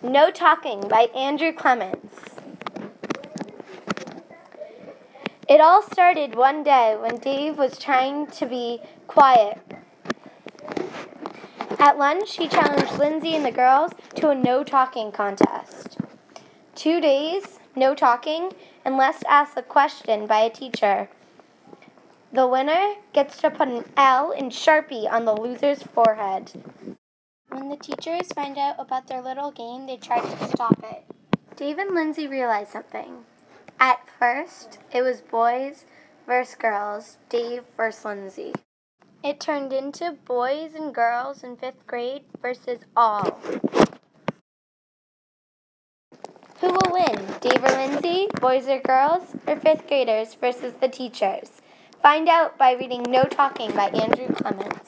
No Talking by Andrew Clements. It all started one day when Dave was trying to be quiet. At lunch, he challenged Lindsay and the girls to a no-talking contest. 2 days, no talking, unless asked a question by a teacher. The winner gets to put an L in Sharpie on the loser's forehead. When the teachers find out about their little game, they try to stop it. Dave and Lindsay realized something. At first, it was boys versus girls, Dave versus Lindsay. It turned into boys and girls in 5th grade versus all. Who will win, Dave or Lindsay, boys or girls, or 5th graders versus the teachers? Find out by reading No Talking by Andrew Clements.